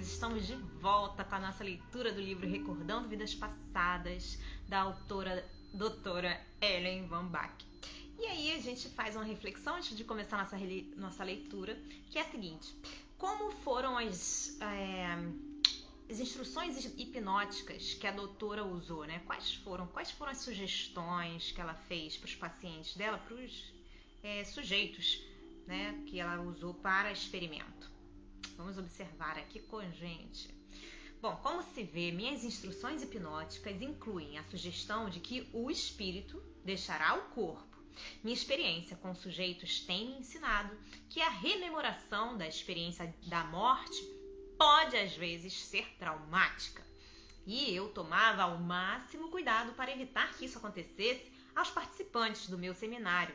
Estamos de volta com a nossa leitura do livro Recordando Vidas Passadas, da autora doutora Ellen Van Bach. E aí a gente faz uma reflexão antes de começar nossa leitura, que é a seguinte: como foram as instruções hipnóticas que a doutora usou, né? Quais foram as sugestões que ela fez para os pacientes dela, para os sujeitos, né, que ela usou para experimento? Vamos observar aqui com a gente. Bom, como se vê, minhas instruções hipnóticas incluem a sugestão de que o espírito deixará o corpo. Minha experiência com sujeitos tem me ensinado que a rememoração da experiência da morte pode às vezes ser traumática. E eu tomava ao máximo cuidado para evitar que isso acontecesse aos participantes do meu seminário.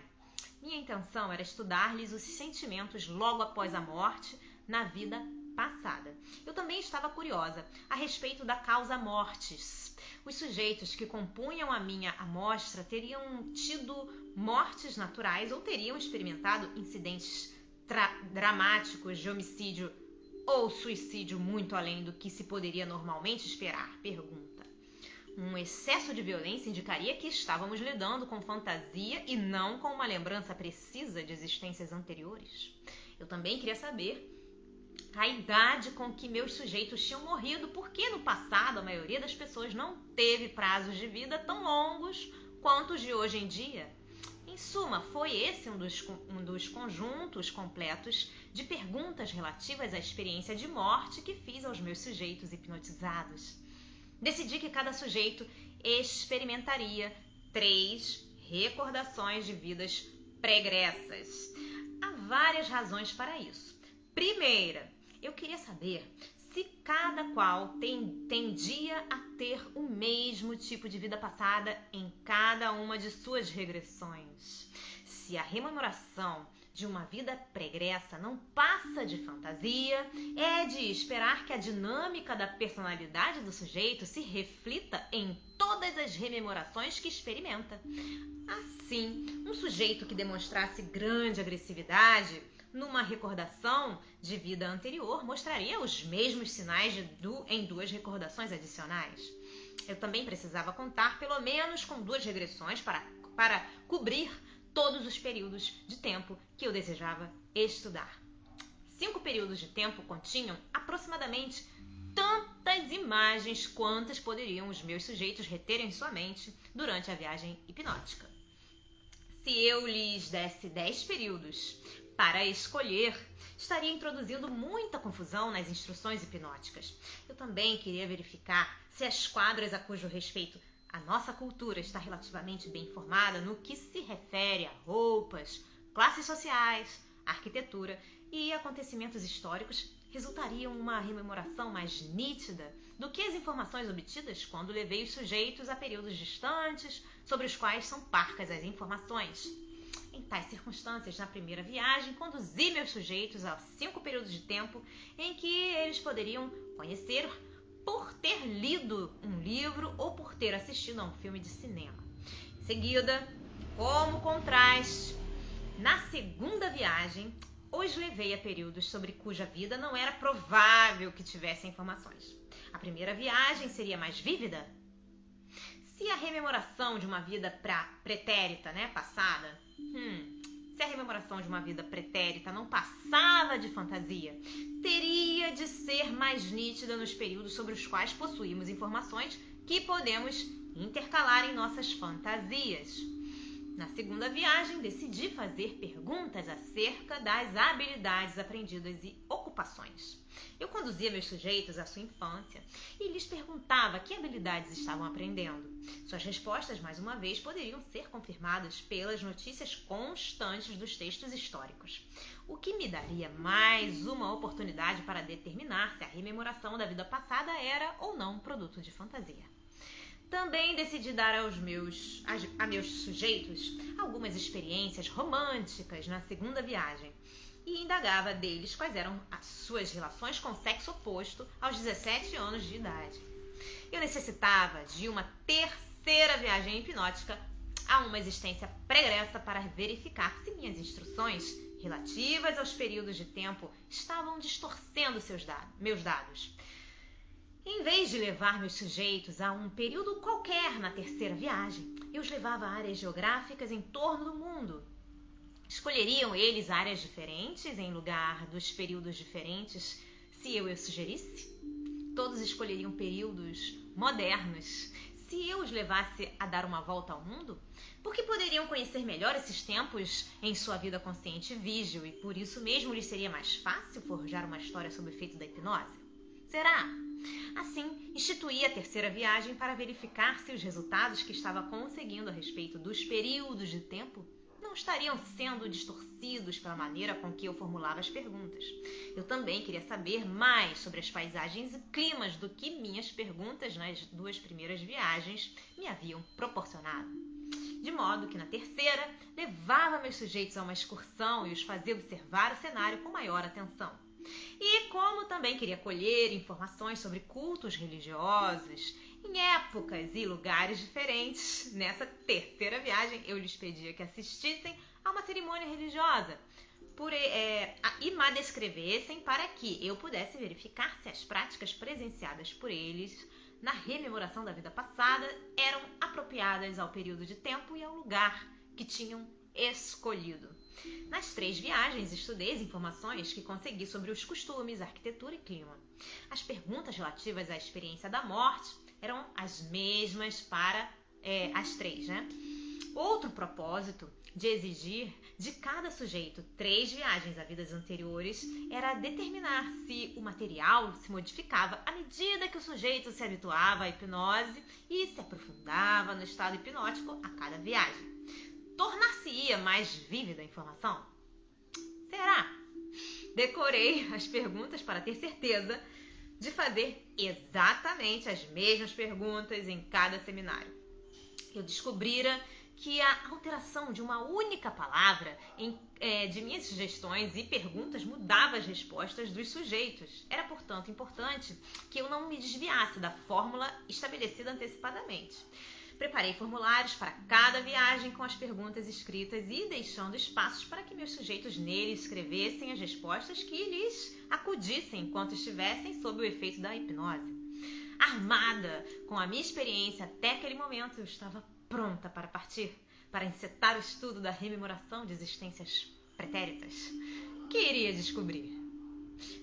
Minha intenção era estudar-lhes os sentimentos logo após a morte na vida passada. Eu também estava curiosa a respeito da causa mortis. Os sujeitos que compunham a minha amostra teriam tido mortes naturais ou teriam experimentado incidentes dramáticos de homicídio ou suicídio muito além do que se poderia normalmente esperar? Pergunta. Um excesso de violência indicaria que estávamos lidando com fantasia e não com uma lembrança precisa de existências anteriores. Eu também queria saber a idade com que meus sujeitos tinham morrido, porque no passado a maioria das pessoas não teve prazos de vida tão longos quanto os de hoje em dia. Em suma, foi esse um dos conjuntos completos de perguntas relativas à experiência de morte que fiz aos meus sujeitos hipnotizados. Decidi que cada sujeito experimentaria 3 recordações de vidas pregressas. Há várias razões para isso. Primeira, eu queria saber se cada qual tendia a ter o mesmo tipo de vida passada em cada uma de suas regressões. Se a rememoração de uma vida pregressa não passa de fantasia, é de esperar que a dinâmica da personalidade do sujeito se reflita em todas as rememorações que experimenta. Assim, um sujeito que demonstrasse grande agressividade numa recordação de vida anterior mostraria os mesmos sinais em 2 recordações adicionais. Eu também precisava contar pelo menos com 2 regressões para cobrir todos os períodos de tempo que eu desejava estudar. 5 períodos de tempo continham aproximadamente tantas imagens quantas poderiam os meus sujeitos reter em sua mente durante a viagem hipnótica. Se eu lhes desse 10 períodos para escolher, estaria introduzindo muita confusão nas instruções hipnóticas. Eu também queria verificar se as quadras a cujo respeito a nossa cultura está relativamente bem informada no que se refere a roupas, classes sociais, arquitetura e acontecimentos históricos resultariam uma rememoração mais nítida do que as informações obtidas quando levei os sujeitos a períodos distantes sobre os quais são parcas as informações. Em tais circunstâncias, na primeira viagem, conduzi meus sujeitos a 5 períodos de tempo em que eles poderiam conhecer por ter lido um livro ou por ter assistido a um filme de cinema. Em seguida, como contraste, na segunda viagem, os levei a períodos sobre cuja vida não era provável que tivessem informações. A primeira viagem seria mais vívida? Se a rememoração de uma vida pretérita, passada, se a rememoração de uma vida pretérita não passava de fantasia, teria de ser mais nítida nos períodos sobre os quais possuímos informações que podemos intercalar em nossas fantasias. Na segunda viagem, decidi fazer perguntas acerca das habilidades aprendidas e ocupações. Eu conduzia meus sujeitos à sua infância e lhes perguntava que habilidades estavam aprendendo. Suas respostas, mais uma vez, poderiam ser confirmadas pelas notícias constantes dos textos históricos, o que me daria mais uma oportunidade para determinar se a rememoração da vida passada era ou não produto de fantasia. Também decidi dar a meus sujeitos algumas experiências românticas na segunda viagem e indagava deles quais eram as suas relações com o sexo oposto aos 17 anos de idade. Eu necessitava de uma terceira viagem hipnótica a uma existência pregressa para verificar se minhas instruções relativas aos períodos de tempo estavam distorcendo meus dados. Em vez de levar meus sujeitos a um período qualquer na terceira viagem, eu os levava a áreas geográficas em torno do mundo. Escolheriam eles áreas diferentes em lugar dos períodos diferentes se eu os sugerisse? Todos escolheriam períodos modernos se eu os levasse a dar uma volta ao mundo? Porque poderiam conhecer melhor esses tempos em sua vida consciente e vígil e por isso mesmo lhes seria mais fácil forjar uma história sob o efeito da hipnose? Será? Assim, instituí a terceira viagem para verificar se os resultados que estava conseguindo a respeito dos períodos de tempo não estariam sendo distorcidos pela maneira com que eu formulava as perguntas. Eu também queria saber mais sobre as paisagens e climas do que minhas perguntas nas 2 primeiras viagens me haviam proporcionado. De modo que na terceira, levava meus sujeitos a uma excursão e os fazia observar o cenário com maior atenção. E como também queria colher informações sobre cultos religiosos em épocas e lugares diferentes, nessa terceira viagem eu lhes pedia que assistissem a uma cerimônia religiosa e me descrevessem para que eu pudesse verificar se as práticas presenciadas por eles na rememoração da vida passada eram apropriadas ao período de tempo e ao lugar que tinham escolhido. Nas 3 viagens, estudei as informações que consegui sobre os costumes, arquitetura e clima. As perguntas relativas à experiência da morte eram as mesmas para as 3, né? Outro propósito de exigir de cada sujeito 3 viagens a vidas anteriores era determinar se o material se modificava à medida que o sujeito se habituava à hipnose e se aprofundava no estado hipnótico a cada viagem. Tornar-se-ia mais vívida a informação? Será? Decorei as perguntas para ter certeza de fazer exatamente as mesmas perguntas em cada seminário. Eu descobrira que a alteração de uma única palavra de minhas sugestões e perguntas mudava as respostas dos sujeitos. Era, portanto, importante que eu não me desviasse da fórmula estabelecida antecipadamente. Preparei formulários para cada viagem com as perguntas escritas e deixando espaços para que meus sujeitos neles escrevessem as respostas que lhes acudissem enquanto estivessem sob o efeito da hipnose. Armada com a minha experiência até aquele momento, eu estava pronta para partir, para encetar o estudo da rememoração de existências pretéritas. Que iria descobrir?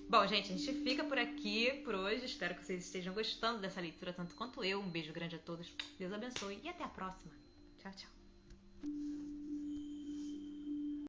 Bom, gente, a gente fica por aqui por hoje. Espero que vocês estejam gostando dessa leitura tanto quanto eu. Um beijo grande a todos. Deus abençoe e até a próxima. Tchau, tchau.